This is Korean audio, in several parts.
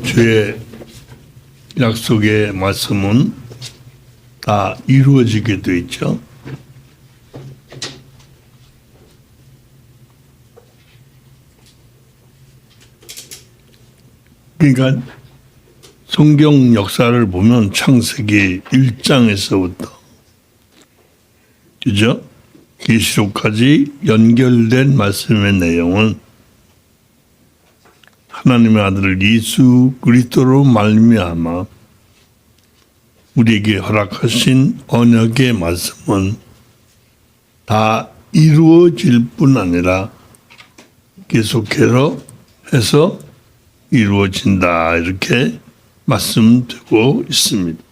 주의 약속의 말씀은 다 이루어지게 돼 있죠. 그러니까 성경 역사를 보면 창세기 1장에서부터 그죠? 계시록까지 연결된 말씀의 내용은 하나님의 아들 예수 그리스도로 말미암아 우리에게 허락하신 언약의 말씀은 다 이루어질 뿐 아니라 계속해서 해서 이루어진다 이렇게 말씀드리고 있습니다.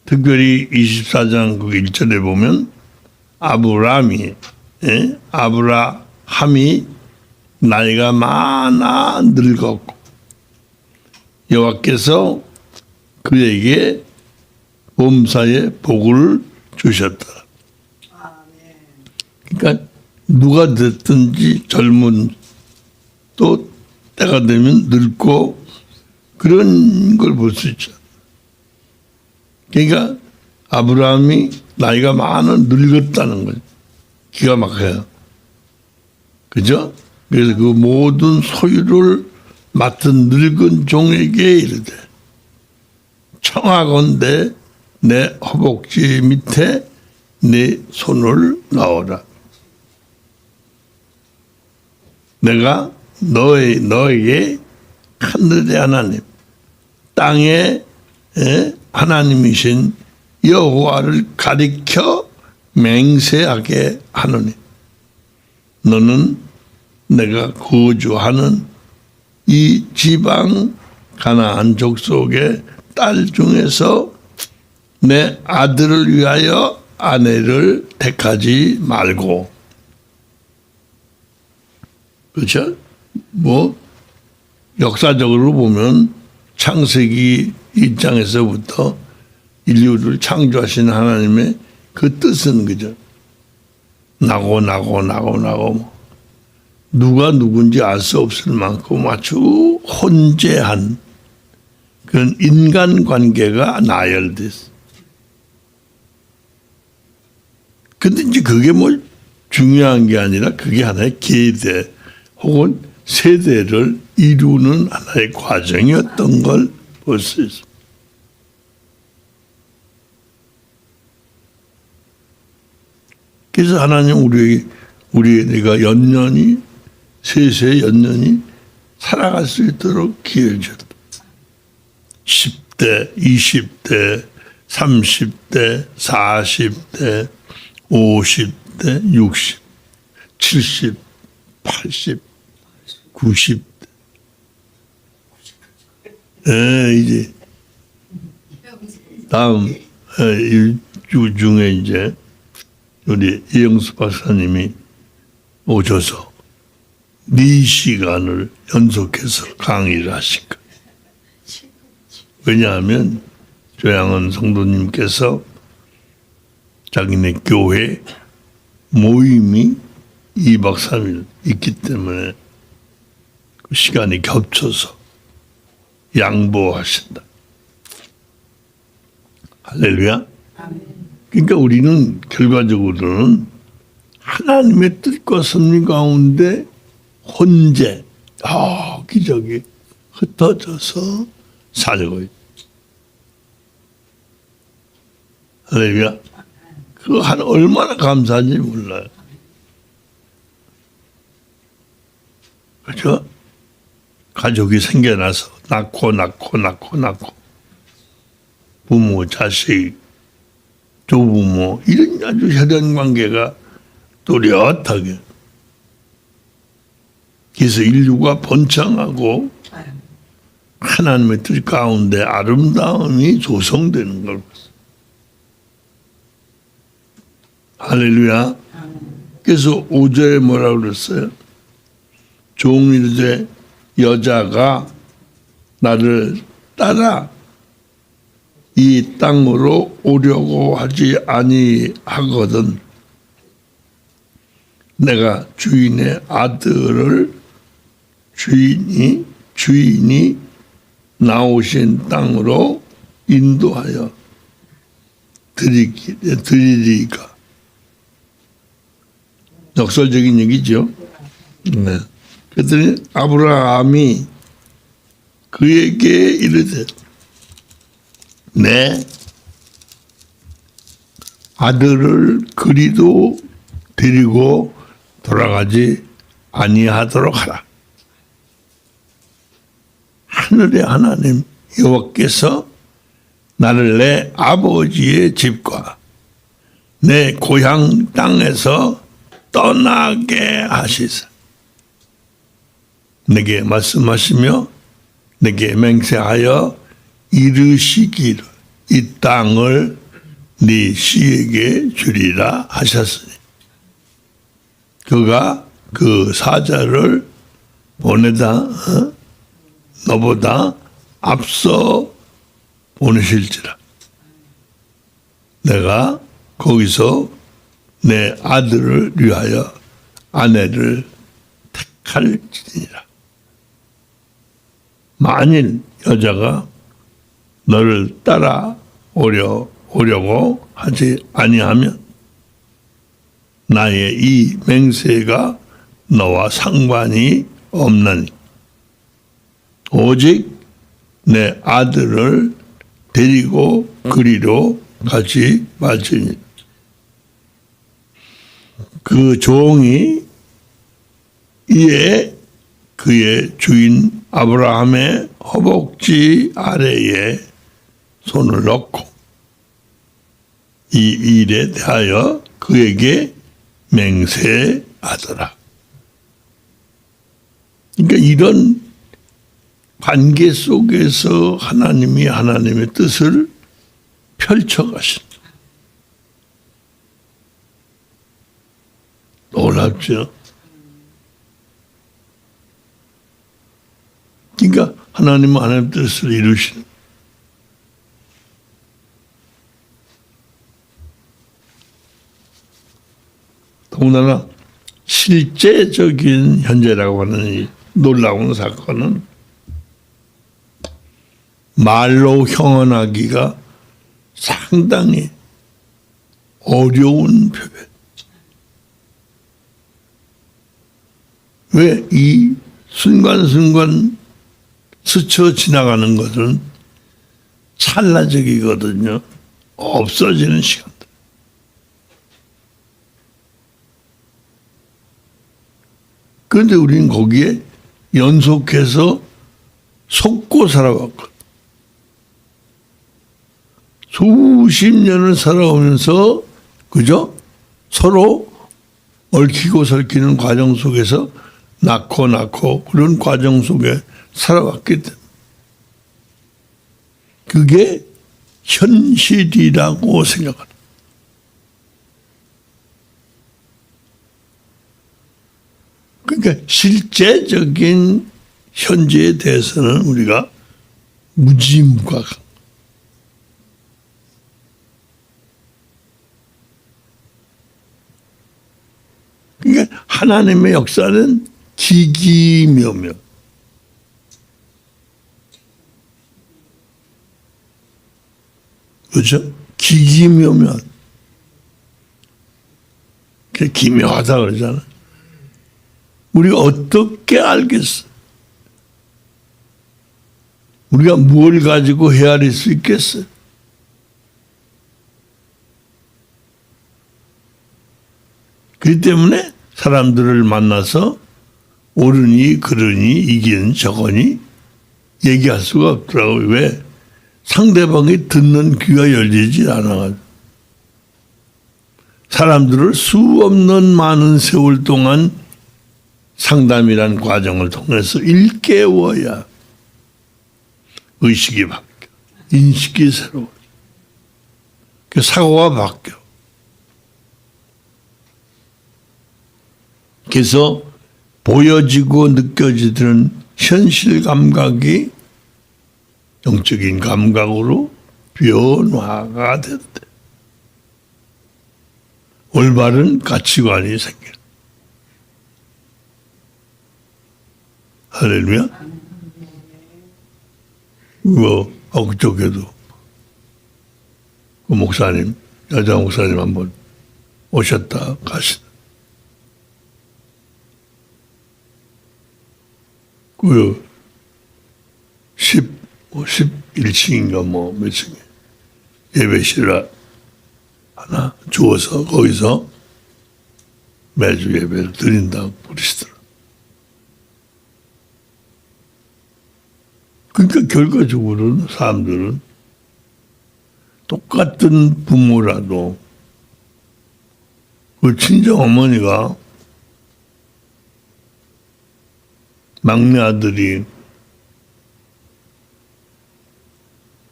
특별히 24장 그 1절에 보면 아브라함이 나이가 많아 늙었고 여호와께서 그에게 범사의 복을 주셨다. 그러니까 누가 됐든지 젊은 또 때가 되면 늙고 그런 걸 볼 수 있죠. 그러니까 아브라함이 나이가 많아 늙었다는 거죠. 기가 막혀요. 그죠? 그래서 그 모든 소유를 맡은 늙은 종에게 이르되 청하건대 내 허벅지 밑에 내 손을 넣어라. 내가 너에게 하늘의 하나님, 땅의 하나님이신 여호와를 가리켜 맹세하게 하노니 너는 내가 거주하는 이 지방 가나안 족속의 딸 중에서 내 아들을 위하여 아내를 택하지 말고, 그렇죠? 뭐 역사적으로 보면 창세기 1장에서부터 인류를 창조하신 하나님의 그 뜻은 그죠? 나고 누가 누군지 알 수 없을 만큼 아주 혼재한 그런 인간관계가 나열됐어. 근데 이제 그게 뭐 중요한 게 아니라 그게 하나의 계대 혹은 세대를 이루는 하나의 과정이었던 걸 볼 수 있습니다. 그래서 하나님 우리가 연년이 세세 연년이 살아갈 수 있도록 기회를 줬다. 10대, 20대, 30대, 40대, 50대, 60, 70, 80, 90대. 이제 다음 일주 중에 이제 우리 이영수 박사님이 오셔서 4시간을 연속해서 강의를 하실 거예요. 왜냐하면 조양은 성도님께서 자기네 교회 모임이 2박 3일 있기 때문에 그 시간이 겹쳐서 양보하신다. 할렐루야. 그러니까 우리는 결과적으로는 하나님의 뜻과 섭리 가운데 혼재, 기적이 흩어져서 살고 있다. 할렐루야. 그거 얼마나 감사한지 몰라요. 그렇죠? 가족이 생겨나서 낳고 부모, 자식, 조부모 이런 아주 혈연 관계가 또렷하게 그래서 인류가 번창하고 하나님의 뜻 가운데 아름다움이 조성되는 걸 봤어요. 할렐루야. 그래서 5절에 뭐라고 그랬어요? 종일제 여자가 나를 따라 이 땅으로 오려고 하지 아니하거든 내가 주인의 아들을 주인이 주인이 나오신 땅으로 인도하여 드리리까. 역설적인 얘기죠. 네. 그랬더니 아브라함이 그에게 이르되 내 아들을 그리도 데리고 돌아가지 아니하도록 하라. 하늘의 하나님 여호와께서 나를 내 아버지의 집과 내 고향 땅에서 떠나게 하시사 내게 말씀하시며 내게 맹세하여 이르시기를 이 땅을 네 씨에게 주리라 하셨으니 그가 그 사자를 보내다 너보다 앞서 보내실지라. 내가 거기서 내 아들을 위하여 아내를 택할지니라. 만일 여자가 너를 따라 오려고 하지 아니하면 나의 이 맹세가 너와 상관이 없나니 오직 내 아들을 데리고 그리로 가지 말지니. 그 종이 이에 그의 주인 아브라함의 허벅지 아래에 손을 넣고 이 일에 대하여 그에게 맹세하더라. 그러니까 이런 관계 속에서 하나님이 하나님의 뜻을 펼쳐가신다. 놀랍죠? 그러니까 하나님은 하나님의 뜻을 이루시는. 더군다나 실제적인 현재라고 하는 이 놀라운 사건은 말로 형언하기가 상당히 어려운 표현. 왜 이 순간순간 스쳐 지나가는 것은 찰나적이거든요. 없어지는 시간들. 그런데 우리는 거기에 연속해서 속고 살아왔거든. 수십 년을 살아오면서 그죠? 서로 얽히고 설키는 과정 속에서 낳고 그런 과정 속에 살아왔기 때문에 그게 현실이라고 생각합니다. 그러니까 실제적인 현재에 대해서는 우리가 무지무각한. 그러니까 하나님의 역사는 기기묘묘. 그렇죠? 기기묘묘. 기묘하다 그러잖아. 우리가 어떻게 알겠어? 우리가 뭘 가지고 헤아릴 수 있겠어? 그렇기 때문에 사람들을 만나서 옳으니 그러니 이긴 저거니 얘기할 수가 없더라고요. 왜? 상대방이 듣는 귀가 열리지 않아가지고. 사람들을 수 없는 많은 세월 동안 상담이란 과정을 통해서 일깨워야 의식이 바뀌어. 인식이 새로워. 사고가 바뀌어. 그래서 보여지고 느껴지는 현실 감각이 영적인 감각으로 변화가 된대. 올바른 가치관이 생겨. 할렐루야. 그쪽에도 그 목사님, 여자 목사님 한번 오셨다 가시다. 그 11층인가 몇 층에 예배실을 하나 주어서 거기서 매주 예배를 드린다고 그러시더라. 그러니까 결과적으로는 사람들은 똑같은 부모라도 그 친정 어머니가 막내 아들이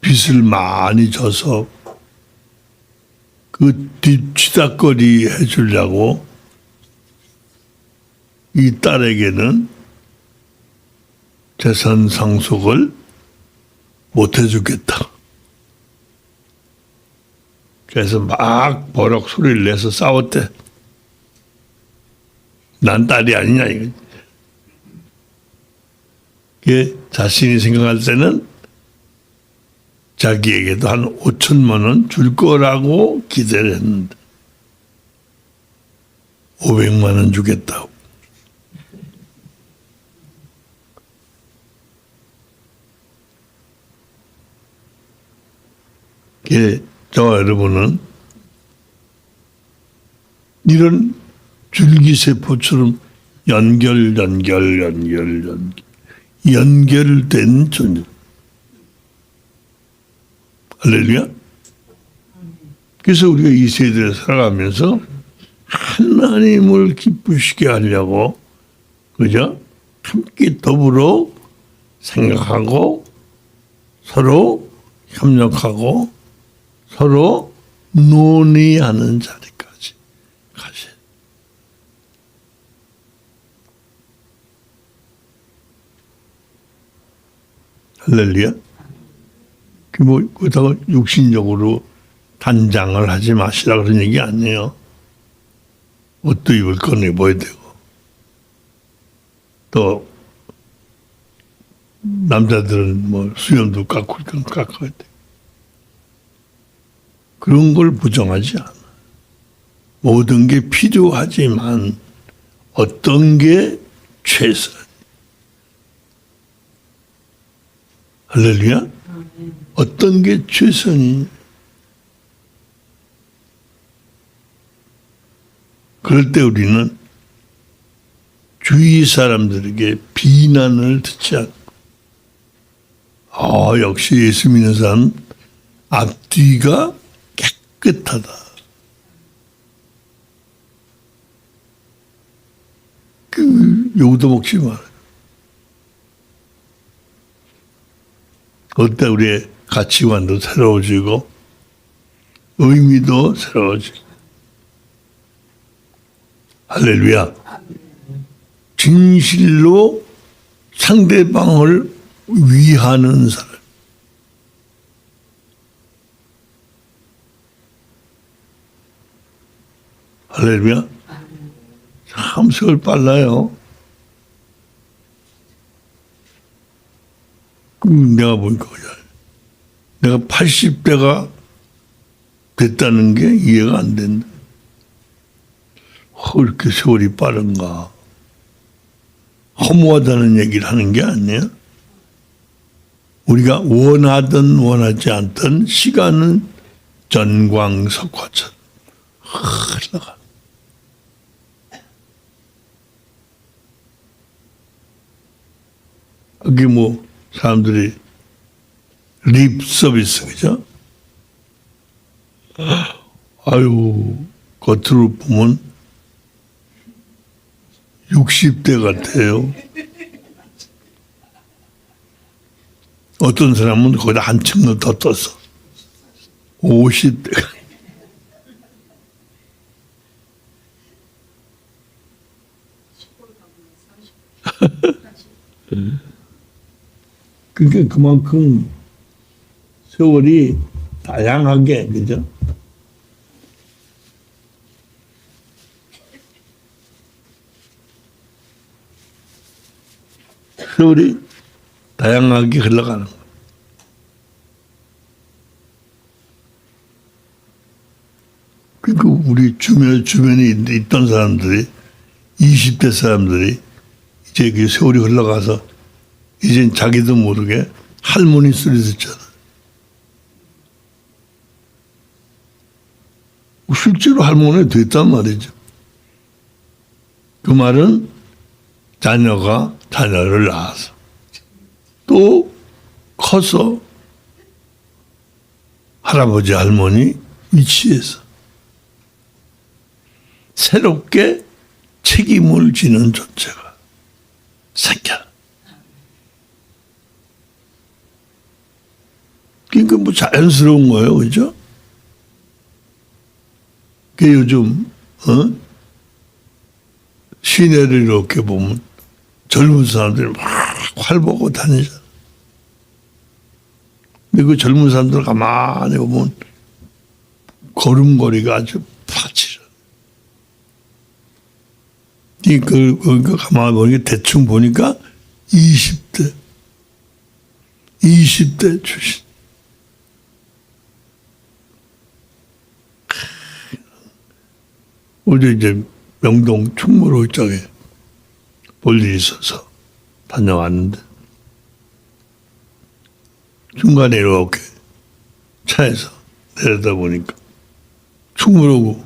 빚을 많이 져서 그 뒷치닥거리 해주려고 이 딸에게는 재산 상속을 못 해주겠다. 그래서 막 버럭 소리를 내서 싸웠대. 난 딸이 아니냐 이거. 자신이 생각할 때는 자기에게도 한 5천만 원 줄 거라고 기대를 했는데 500만 원 주겠다고. 저와 여러분은 이런 줄기세포처럼 연결된 존재. 할렐루야. 그래서 우리가 이 세대를 살아가면서 하나님을 기쁘시게 하려고, 그죠? 함께 더불어 생각하고 서로 협력하고 서로 논의하는 자리까지 가셔야 돼요. 할렐루야. 그렇다고 육신적으로 단장을 하지 마시라 그런 얘기 아니에요. 옷도 입을 건 입어야 되고, 또 남자들은 뭐 수염도 깎을 건 깎아야 돼. 그런 걸 부정하지 않아. 모든 게 필요하지만 어떤 게 최선. 할렐루야. 어떤 게 최선이냐. 그럴 때 우리는 주위 사람들에게 비난을 듣지 않고, 역시 예수 믿는 사람 앞뒤가 깨끗하다. 욕도 먹지 마라. 그때 우리의 가치관도 새로워지고 의미도 새로워지고. 할렐루야. 진실로 상대방을 위하는 사람. 할렐루야. 참 세월 빨라요. 내가 보니까 내가 80대가 됐다는 게 이해가 안 된다. 이렇게 세월이 빠른가. 허무하다는 얘기를 하는 게 아니에요. 우리가 원하든 원하지 않든 시간은 전광석화처럼 흘러가. 그게 뭐 사람들이 립 서비스, 그죠? 아유, 겉으로 보면 60대 같아요. 어떤 사람은 거기다 한층 더 떴어. 50대. 그러니까 그만큼 세월이 다양하게, 그죠? 세월이 다양하게 흘러가는 거예요. 우리 주변에 있던 사람들이 20대 사람들이 이제 그 세월이 흘러가서 이젠 자기도 모르게 할머니 소리 듣잖아. 실제로 할머니가 됐단 말이죠. 그 말은 자녀가 자녀를 낳아서 또 커서 할아버지 할머니 위치에서 새롭게 책임을 지는 존재가 생겨. 그러니까 뭐 자연스러운 거예요, 그죠? 그 요즘 시내를 이렇게 보면 젊은 사람들이 막 활보고 다니잖아. 근데 그 젊은 사람들 가만히 보면 걸음걸이가 아주 파치러. 그 가만히 보니까 대충 보니까 20대 출신. 어제 이제 명동 충무로 쪽에 볼 일이 있어서 다녀왔는데 중간에 이렇게 차에서 내려다 보니까 충무로고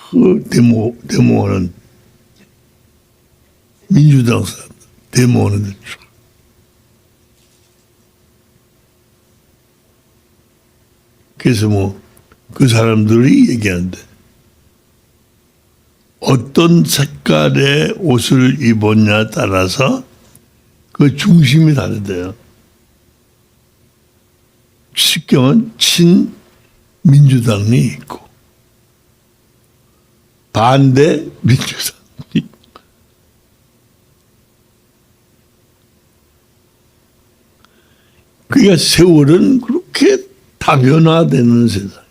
그 데모하는 민주당 사람들 데모하는 데 그래서 뭐 그 사람들이 얘기하는데 어떤 색깔의 옷을 입었냐에 따라서 그 중심이 다르대요. 실경은 친민주당이 있고 반대 민주당이 있고. 그러니까 세월은 그렇게 다변화되는 세상.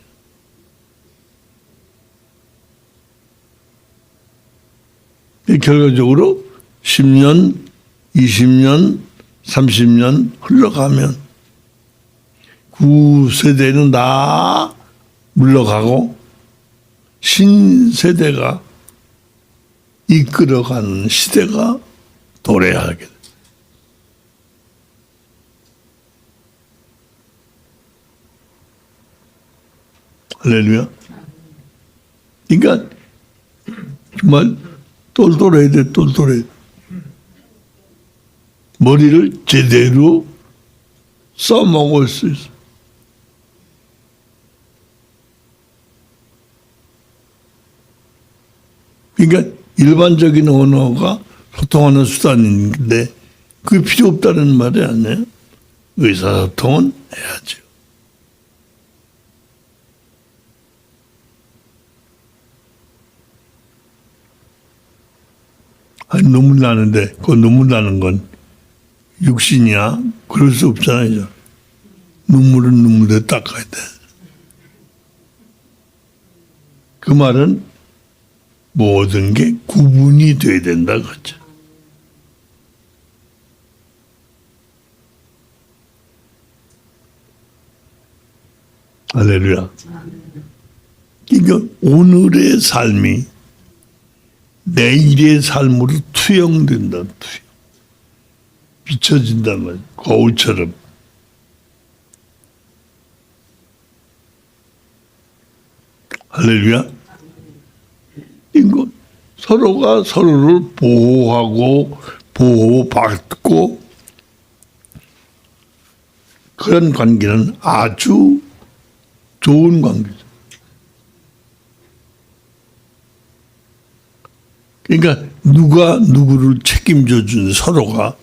결과적으로 10년, 20년, 30년 흘러가면 구세대는 다 물러가고 신세대가 이끌어가는 시대가 도래하게 돼. 할렐루야. 그러니까 정말 똘똘해야 돼, 똘똘해. 머리를 제대로 써먹을 수 있어. 그러니까 일반적인 언어가 소통하는 수단인데 그게 필요 없다는 말이 아니에요. 의사소통은 해야죠. 아니, 눈물 나는데 그 눈물 나는 건 육신이야? 그럴 수 없잖아요. 눈물은 눈물대로 닦아야 돼. 그 말은 모든 게 구분이 돼야 된다 그렇죠. 할렐루야. 그러니까 오늘의 삶이 내일의 삶으로 투영된다. 투영. 비춰진단 말이야. 거울처럼. 할렐루야. 이거 서로가 서로를 보호하고 보호받고 그런 관계는 아주 좋은 관계죠. 그러니까 누가 누구를 책임져 주는 서로가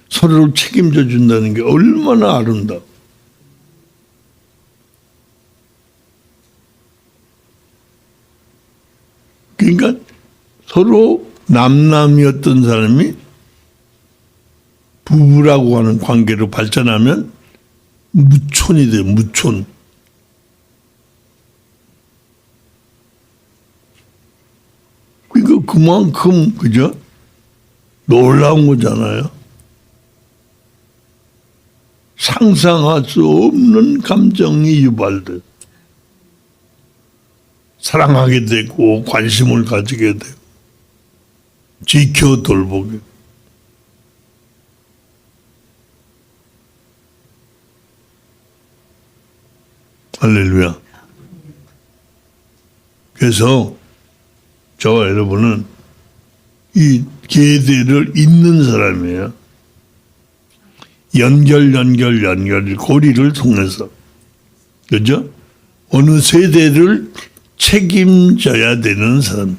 서로를 책임져 준다는 게 얼마나 아름다워. 그러니까 서로 남남이었던 사람이 부부라고 하는 관계로 발전하면 무촌이 돼요. 무촌. 그러니까 그만큼 그죠? 놀라운 거잖아요. 상상할 수 없는 감정이 유발돼. 사랑하게 되고 관심을 가지게 되고 지켜 돌보게. 할렐루야. 그래서 저와 여러분은 이 계대를 잇는 사람이에요. 연결 고리를 통해서. 그죠? 어느 세대를 책임져야 되는 사람.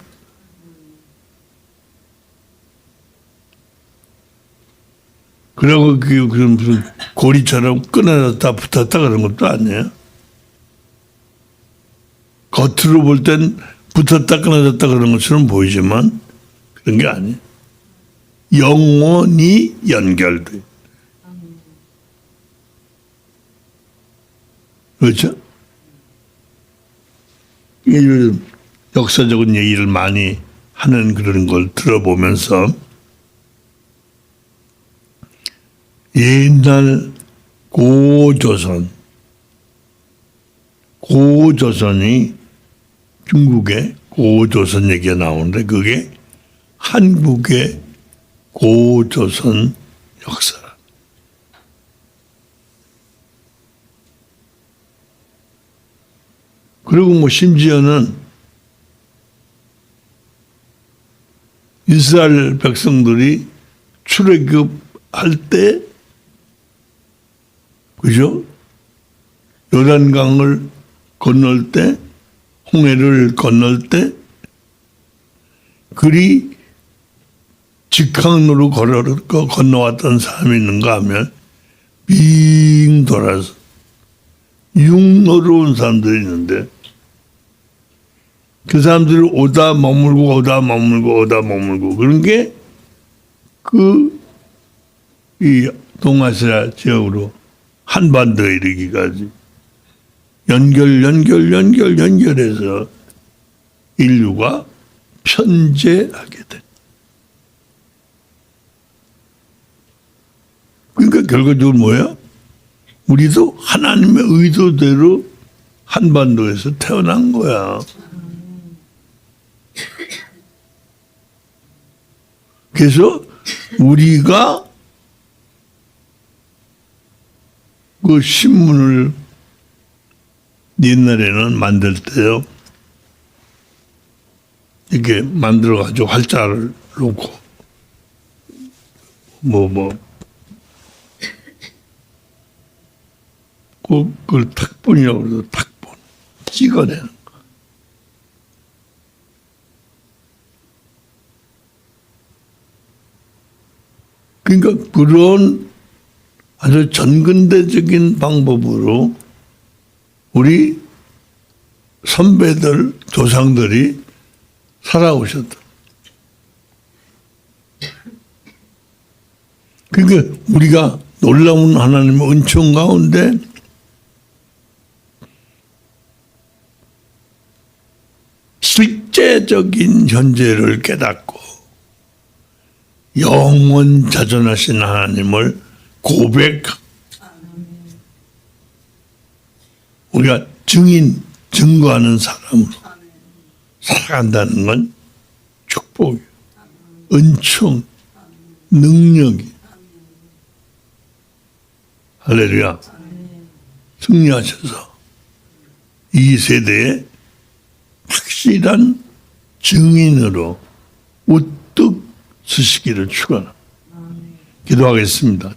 그리고 그 무슨 고리처럼 끊어졌다 붙었다 그런 것도 아니에요. 겉으로 볼 땐 붙었다 끊어졌다 그런 것처럼 보이지만 그런 게 아니에요. 영원히 연결돼. 그렇죠? 요즘 역사적인 얘기를 많이 하는 그런 걸 들어보면서 옛날 고조선이 중국의 고조선 얘기가 나오는데 그게 한국의 고조선 역사라. 그리고 뭐 심지어는 이스라엘 백성들이 출애굽할 때, 그죠? 요단강을 건널 때, 홍해를 건널 때, 그리 직항로로 건너왔던 사람이 있는가 하면 빙 돌아서 육로로 온 사람들이 있는데 그 사람들이 오다 머물고 그런 게 이 동아시아 지역으로 한반도에 이르기까지 연결해서 인류가 편재하게 된. 그러니까 결과적으로 뭐야? 우리도 하나님의 의도대로 한반도에서 태어난 거야. 그래서 우리가 그 신문을 옛날에는 만들 때요, 이렇게 만들어가지고 활자를 놓고, 그걸 탁본이라고 그래서 탁본 찍어내는 거. 그러니까 그런 아주 전근대적인 방법으로 우리 선배들, 조상들이 살아오셨다. 그러니까 우리가 놀라운 하나님의 은총 가운데 실제적인 현재를 깨닫고 영원 자존하신 하나님을 고백하고 우리가 증거하는 사람으로 살아간다는 건 축복이에요. 은총, 능력이. 할렐루야. 승리하셔서 이 세대에 확실한 증인으로 우뚝 서시기를 축원합니다. 기도하겠습니다.